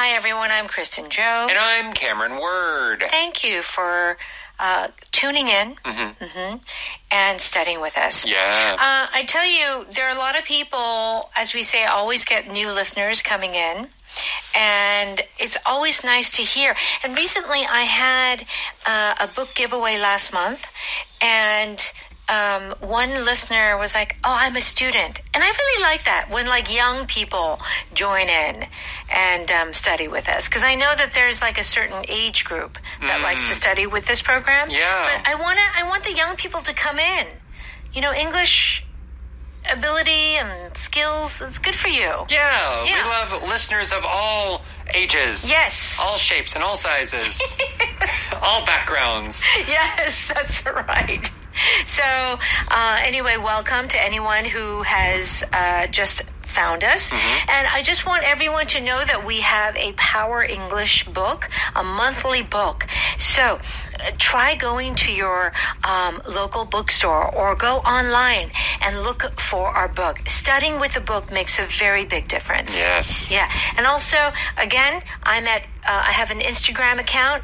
Hi, everyone. I'm Kristen Joe. And I'm Cameron Word. Thank you for tuning in and studying with us. Yeah. I tell you, there are a lot of people, as we say, always get new listeners coming in. And it's always nice to hear. And recently I had a book giveaway last month. And one listener was like, oh, I'm a student. And I really like that when like young people join in and study with us. Because I know that there's like a certain age group that likes to study with this program. Yeah. But I want the young people to come in. You know, English ability and skills, it's good for you. Yeah. We love listeners of all ages. Yes. All shapes and all sizes. All backgrounds. Yes, that's right. So, anyway, welcome to anyone who has just found us. And I just want everyone to know that we have a Power English book, a monthly book. So, try going to your local bookstore or go online and look for our book. Studying with the book makes a very big difference. Yes. Yeah. And also, again, I have an Instagram account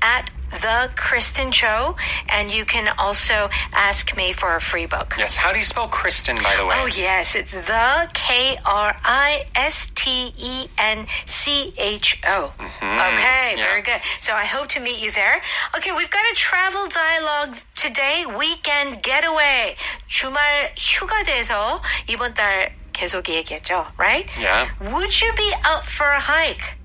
at The Kristen Cho, and you can also ask me for a free book. Yes. How do you spell Kristen, by the way? Oh, yes. It's the Kristencho. Okay, very good. So I hope to meet you there. Okay, we've got a travel dialogue today. Weekend getaway. 주말 휴가 돼서 이번 달 계속 얘기했죠, right? Yeah. Would you be up for a hike?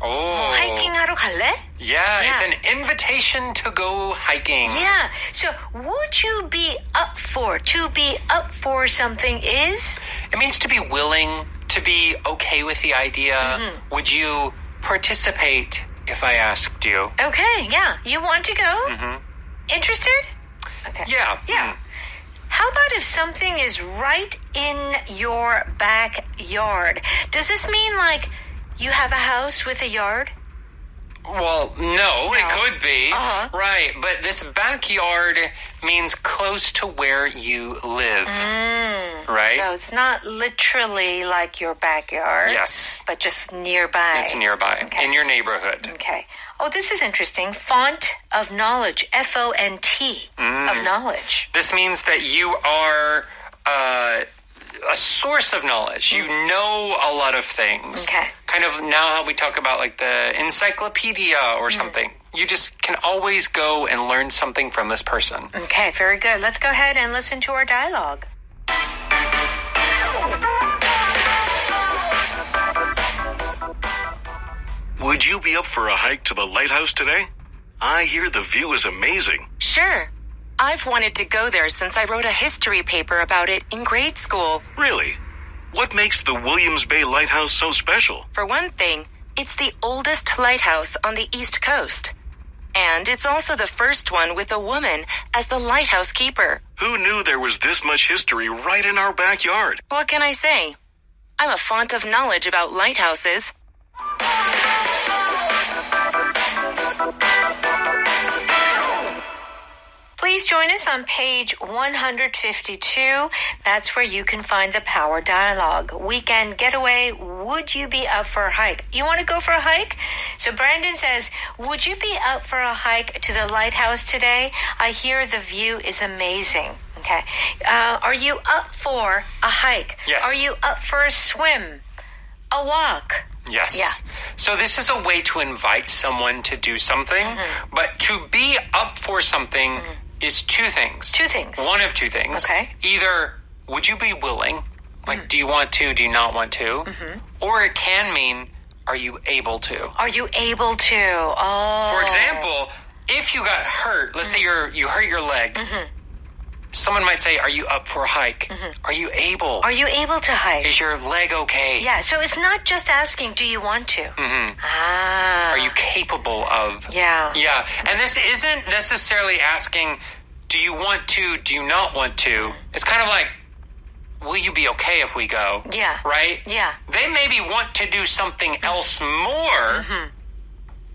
Oh. 하이킹 하러 갈래? Yeah, it's an invitation to go hiking. Yeah. So would you be up for? To be up for something is? It means to be willing, to be okay with the idea. Would you participate if I asked you? Okay, yeah. You want to go? Interested? Okay. Yeah. Yeah. How about if something is right in your backyard? Does this mean like you have a house with a yard? Well, no, it could be. Right, but this backyard means close to where you live. Right? So it's not literally like your backyard. Yes. But just nearby. It's nearby, Okay. in your neighborhood. Okay. Oh, this is interesting. Font of knowledge. F-O-N-T. Of knowledge. This means that you are a source of knowledge. You know a lot of things. Okay. Kind of now how we talk about like the encyclopedia or something. You just can always go and learn something from this person. Okay, very good. Let's go ahead and listen to our dialogue. Would you be up for a hike to the lighthouse today? I hear the view is amazing. Sure. I've wanted to go there since I wrote a history paper about it in grade school. Really? What makes the Williams Bay Lighthouse so special? For one thing, it's the oldest lighthouse on the East Coast. And it's also the first one with a woman as the lighthouse keeper. Who knew there was this much history right in our backyard? What can I say? I'm a font of knowledge about lighthouses. Please join us on page 152. That's where you can find the Power Dialogue. Weekend getaway. Would you be up for a hike? You want to go for a hike? So Brandon says, would you be up for a hike to the lighthouse today? I hear the view is amazing. Okay. Are you up for a hike? Yes. Are you up for a swim? A walk? Yes. Yeah. So this is a way to invite someone to do something, but to be up for something is two things. Two things. One of two things. Okay. Either, would you be willing? Like, do you want to? Do you not want to? Or it can mean, are you able to? Are you able to? Oh. For example, if you got hurt, let's say you hurt your leg, someone might say, are you up for a hike? Are you able? Are you able to hike? Is your leg okay? Yeah, so it's not just asking, do you want to? Are you capable of? Yeah. Yeah. And this isn't necessarily asking, do you want to, do you not want to? It's kind of like, will you be okay if we go? Yeah. Right? Yeah. They maybe want to do something else more,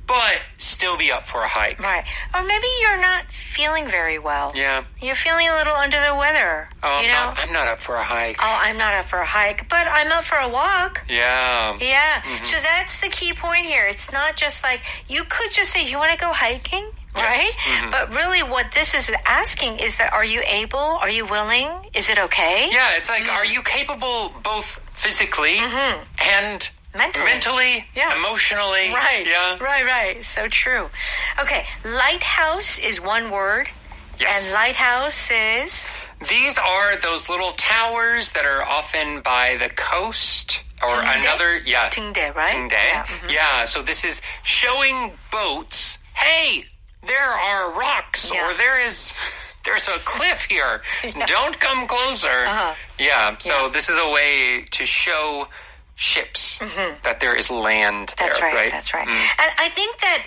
but still be up for a hike. Right. Or maybe you're not feeling very well. Yeah. You're feeling a little under the weather. Oh, you know? I'm not up for a hike. Oh, I'm not up for a hike, but I'm up for a walk. Yeah. Yeah. So that's the key point here. It's not just like, you could just say, you want to go hiking? Right? But really what this is asking is that, are you able? Are you willing? Is it okay? Yeah, it's like, are you capable both physically and mentally, emotionally? Right. Yeah. Right. So true. Okay. Lighthouse is one word. Yes. And lighthouse is? These are those little towers that are often by the coast or Tingde? another. Yeah. Tingde, right? Tingde. Yeah. Yeah. So this is showing boats, hey, there are rocks or there's a cliff here. Don't come closer. Yeah. So this is a way to show ships that there is land there. That's right. Right? That's right. And I think that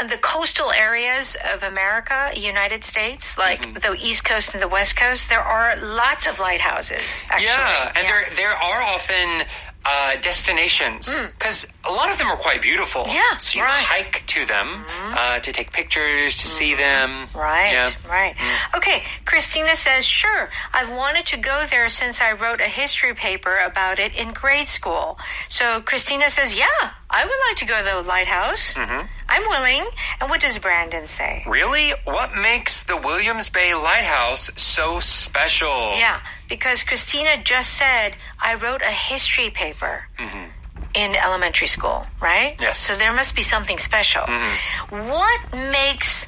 the coastal areas of America, United States, like the East Coast and the West Coast, there are lots of lighthouses, actually. Yeah, and there are often destinations, because a lot of them are quite beautiful. Yeah, so you hike to them to take pictures, to see them. Right. Okay, Christina says, sure, I've wanted to go there since I wrote a history paper about it in grade school. So Christina says, yeah, I would like to go to the lighthouse. I'm willing. And what does Brandon say? Really? What makes the Williams Bay Lighthouse so special? Yeah, because Christina just said, I wrote a history paper in elementary school, right? Yes. So there must be something special. What makes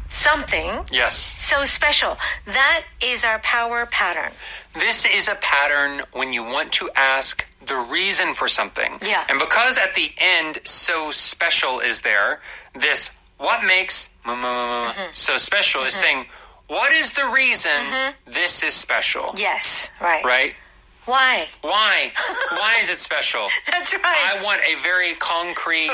something so special? That is our power pattern. This is a pattern when you want to ask the reason for something. Yeah. And because at the end, so special is there, this what makes so special is saying, what is the reason this is special? Yes, right. Right? Why? Why? Why is it special? That's right. I want a very concrete,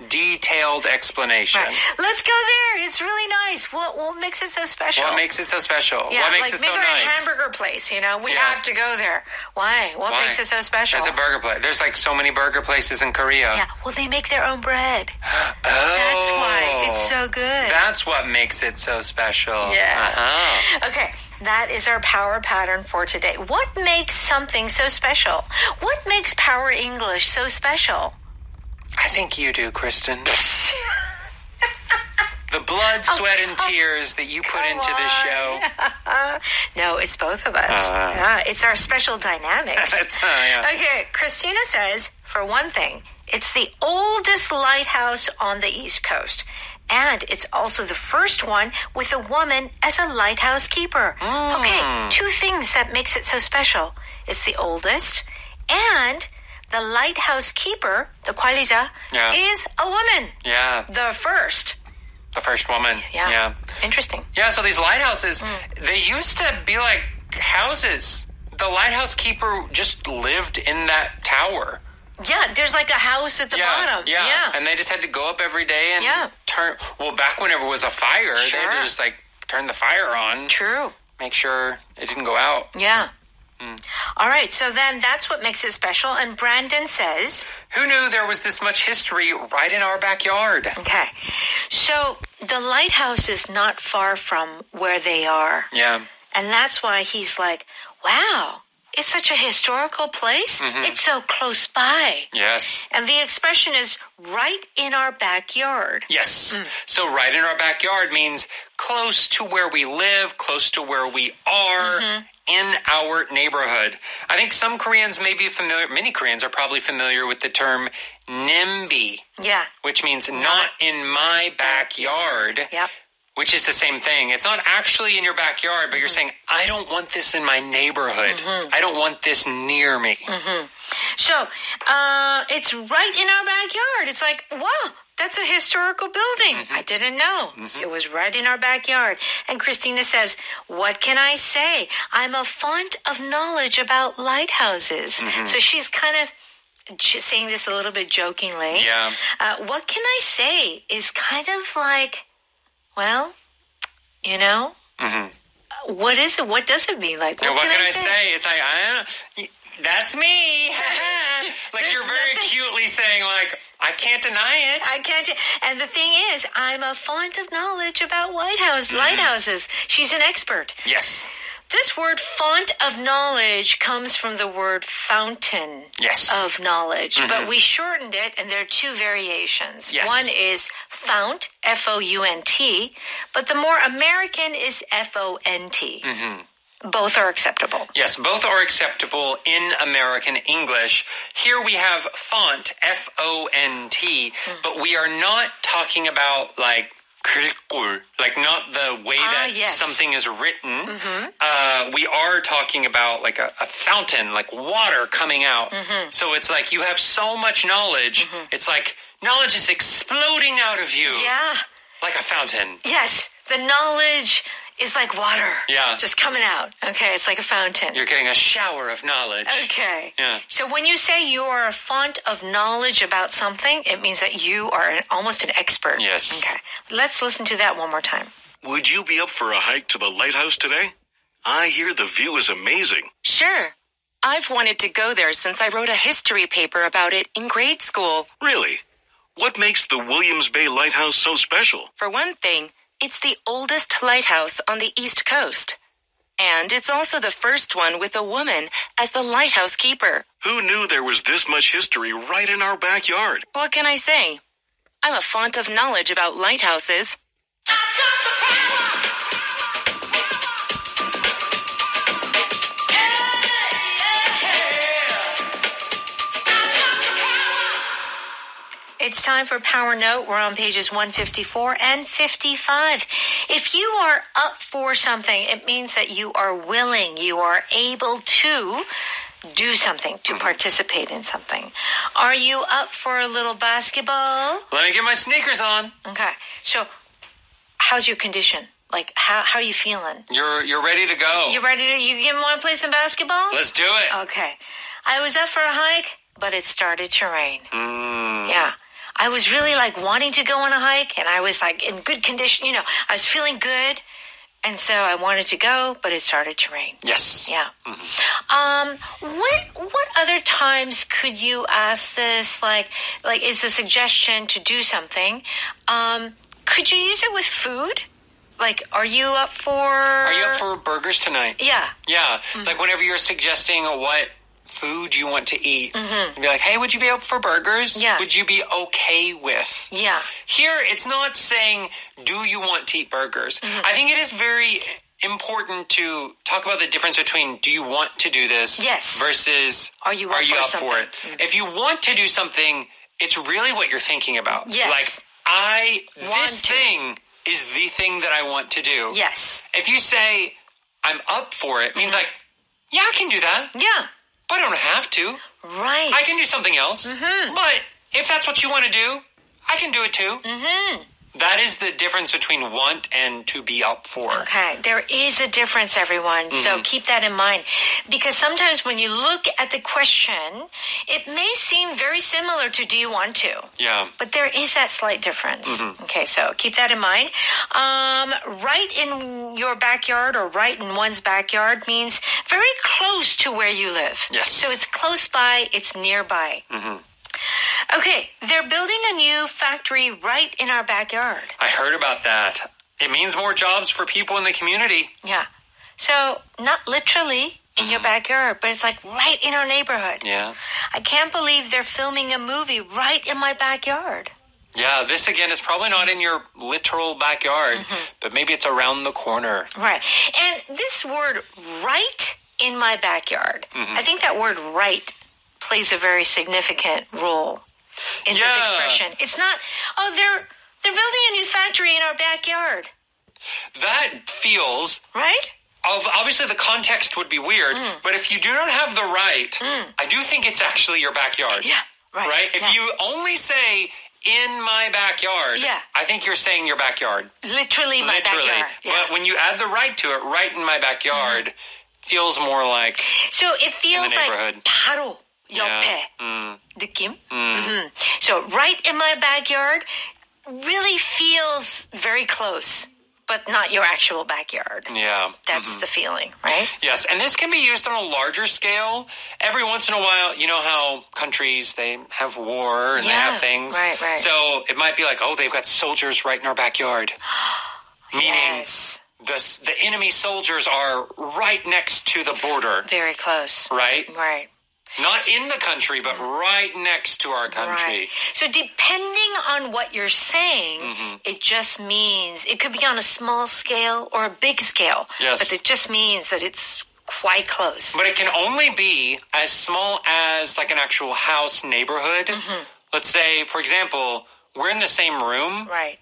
detailed explanation. Right. Let's go there. It's really nice. What makes it so special? What makes it so special? Yeah, what makes like it so maybe nice? a hamburger place, we have to go there. Why? What makes it so special? There's a burger place. There's like so many burger places in Korea. Yeah, well, they make their own bread. Oh. That's why it's so good. That's what makes it so special. Yeah. Okay, that is our power pattern for today. What makes something so special? What makes Power English so special? I think you do, Kristen. The blood, sweat, and tears that you put into this show. No, it's both of us. It's our special dynamics. Okay, Christina says, for one thing, it's the oldest lighthouse on the East Coast. And it's also the first one with a woman as a lighthouse keeper. Okay, two things that makes it so special. It's the oldest, and the lighthouse keeper, the 관리자, is a woman. Yeah. The first. The first woman. Yeah. Interesting. Yeah, so these lighthouses, they used to be like houses. The lighthouse keeper just lived in that tower. Yeah, there's like a house at the bottom. Yeah, and they just had to go up every day and turn. Well, back whenever it was a fire, they had to just like turn the fire on. True. Make sure it didn't go out. Yeah. All right, so then that's what makes it special. And Brandon says, who knew there was this much history right in our backyard? Okay, so the lighthouse is not far from where they are. Yeah. And that's why he's like, wow, it's such a historical place. It's so close by. Yes. And the expression is right in our backyard. Yes. So right in our backyard means close to where we live, close to where we are in our neighborhood. I think some Koreans may be familiar, many Koreans are probably familiar with the term NIMBY. Yeah. Which means not in my backyard. Yep. Which is the same thing. It's not actually in your backyard, but you're saying, I don't want this in my neighborhood. I don't want this near me. So, it's right in our backyard. It's like, wow, that's a historical building. I didn't know. It was right in our backyard. And Christina says, what can I say? I'm a font of knowledge about lighthouses. So she's kind of saying this a little bit jokingly. Yeah. What can I say is kind of like, well, what is it? What does it mean? Like, what can I say? say? It's like, That's me. Like you're very cutely saying, like, I can't deny it. I can't. And the thing is, I'm a font of knowledge about lighthouses. She's an expert. Yes. This word font of knowledge comes from the word fountain of knowledge, but we shortened it, and there are two variations. Yes. One is fount, F-O-U-N-T, but the more American is F-O-N-T. Both are acceptable. Yes, both are acceptable in American English. Here we have font, F-O-N-T, but we are not talking about, like, 글꼴, like not the way that something is written. We are talking about like a fountain, like water coming out. So it's like you have so much knowledge. It's like knowledge is exploding out of you. Yeah. Like a fountain. Yes. The knowledge is like water. Yeah. Just coming out. Okay. It's like a fountain. You're getting a shower of knowledge. Okay. Yeah. So when you say you are a font of knowledge about something, it means that you are almost an expert. Yes. Okay. Let's listen to that one more time. Would you be up for a hike to the lighthouse today? I hear the view is amazing. Sure. I've wanted to go there since I wrote a history paper about it in grade school. Really? What makes the Williams Bay Lighthouse so special? For one thing, it's the oldest lighthouse on the East Coast. And it's also the first one with a woman as the lighthouse keeper. Who knew there was this much history right in our backyard? What can I say? I'm a font of knowledge about lighthouses. I've got the power! It's time for Power Note. We're on pages 154 and 55. If you are up for something, it means that you are willing, you are able to do something, to participate in something. Are you up for a little basketball? Let me get my sneakers on. Okay. So, how's your condition? Like, how are you feeling? You're ready to go. You ready to, you want to play some basketball? Let's do it. Okay. I was up for a hike, but it started to rain. Yeah. I was really like wanting to go on a hike, and I was like in good condition. You know, I was feeling good, and so I wanted to go, but it started to rain. Yes. Yeah. What other times could you ask this? Like it's a suggestion to do something. Could you use it with food? Like, are you up for burgers tonight? Yeah. Yeah. Like whenever you're suggesting what food you want to eat, you'd be like, hey, would you be up for burgers? Yeah. Would you be okay with? Yeah. Here, it's not saying, do you want to eat burgers? I think it is very important to talk about the difference between do you want to do this versus are you up for it? If you want to do something, it's really what you're thinking about. Yes. Like, this thing is the thing that I want to do. Yes. If you say, I'm up for it, means like, yeah, I can do that. Yeah. But I don't have to. Right. I can do something else. But if that's what you want to do, I can do it too. That is the difference between want and to be up for. Okay. There is a difference, everyone. So keep that in mind. Because sometimes when you look at the question, it may seem very similar to do you want to? Yeah. But there is that slight difference. Okay, so keep that in mind. Right in your backyard or right in one's backyard means very close to where you live. Yes. So it's close by, it's nearby. Okay, they're building a new factory right in our backyard. I heard about that. It means more jobs for people in the community. Yeah. So, not literally in your backyard, but it's like right in our neighborhood. Yeah. I can't believe they're filming a movie right in my backyard. Yeah, this again is probably not in your literal backyard, but maybe it's around the corner. Right. And this word, right in my backyard, I think that word right plays a very significant role in this expression. It's not, they're building a new factory in our backyard. That feels... Right? Obviously, the context would be weird, but if you do not have the right, I do think it's actually your backyard. Yeah, right. If you only say, in my backyard, I think you're saying your backyard. Literally my backyard. But when you add the right to it, right in my backyard, feels more like So it feels in the neighborhood. Like 바로 옆에 느낌. So right in my backyard really feels very close. but not your actual backyard. Yeah. That's the feeling, right? Yes, and this can be used on a larger scale. Every once in a while, you know how countries, they have war and they have things. Right. So it might be like, oh, they've got soldiers right in our backyard. Meaning Yes. the enemy soldiers are right next to the border. Very close. Right? Right. Not in the country, but right next to our country. Right. So depending on what you're saying, it just means it could be on a small scale or a big scale. Yes. But it just means that it's quite close. But it can only be as small as like an actual house neighborhood. Let's say, for example, we're in the same room. Right.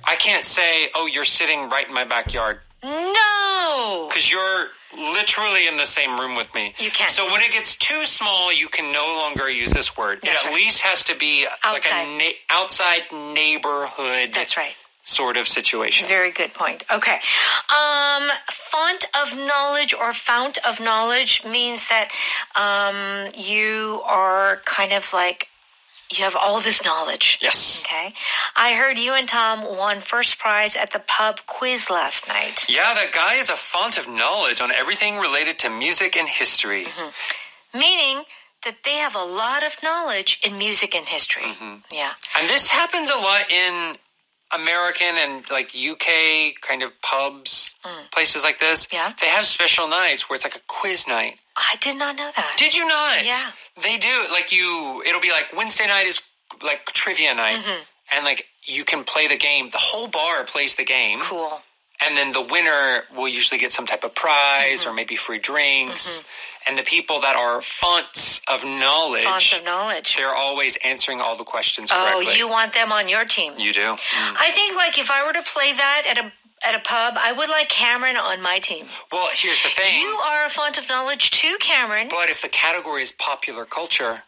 I can't say, oh, you're sitting right in my backyard. No! Because you're literally in the same room with me. You can't. So when it gets too small, you can no longer use this word. That's it at right. least has to be like a outside neighborhood That's right. sort of situation. Very good point. Okay. Font of knowledge or fount of knowledge means that you are kind of like, you have all this knowledge. Yes. Okay. I heard you and Tom won first prize at the pub quiz last night. Yeah, that guy is a font of knowledge on everything related to music and history. Meaning that they have a lot of knowledge in music and history. Yeah. And this happens a lot in American and like UK kind of pubs, places like this. Yeah. They have special nights where it's like a quiz night. I did not know that. Did you not? Yeah. They do. Like it'll be like Wednesday night is like trivia night. And like you can play the game. The whole bar plays the game. Cool. And then the winner will usually get some type of prize or maybe free drinks. And the people that are fonts of knowledge. Fonts of knowledge. They're always answering all the questions correctly. Oh, you want them on your team. You do? I think like if I were to play that at a pub, I would like Cameron on my team. Well, here's the thing. You are a font of knowledge too, Cameron. But if the category is popular culture,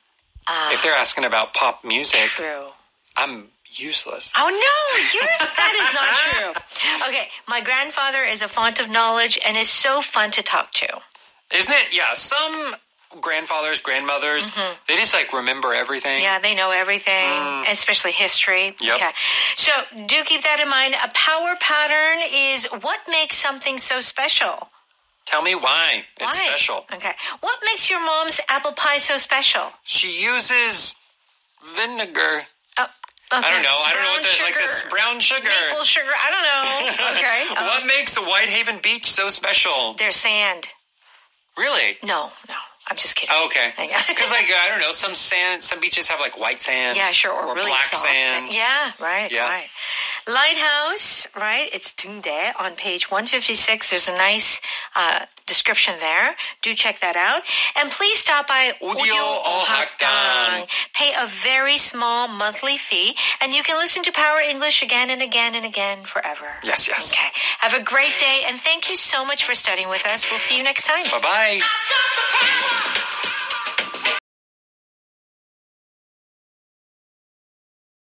if they're asking about pop music, True. I'm useless. Oh, no, that is not true. Okay, my grandfather is a font of knowledge and is so fun to talk to. Isn't it? Yeah, some grandfathers, grandmothers, they just like remember everything. Yeah, they know everything, especially history. Yep. Okay, so do keep that in mind. A power pattern is what makes something so special. Tell me why it's special. Okay, what makes your mom's apple pie so special? She uses vinegar. Oh, okay. I don't know. I don't know what Brown this brown sugar. Maple sugar. I don't know. Okay. What makes Whitehaven Beach so special? There's sand. Really? No. I'm just kidding. Oh, okay. Because like I don't know, some beaches have like white sand. Yeah, sure, or really black soft sand. Yeah, right. Yeah. Right. Lighthouse, right? It's Tunde on page 156. There's a nice description there. Do check that out. And please stop by Audio Ohakdang. Pay a very small monthly fee, and you can listen to Power English again and again and again forever. Yes. Okay. Have a great day, and thank you so much for studying with us. We'll see you next time. Bye-bye. I got the power.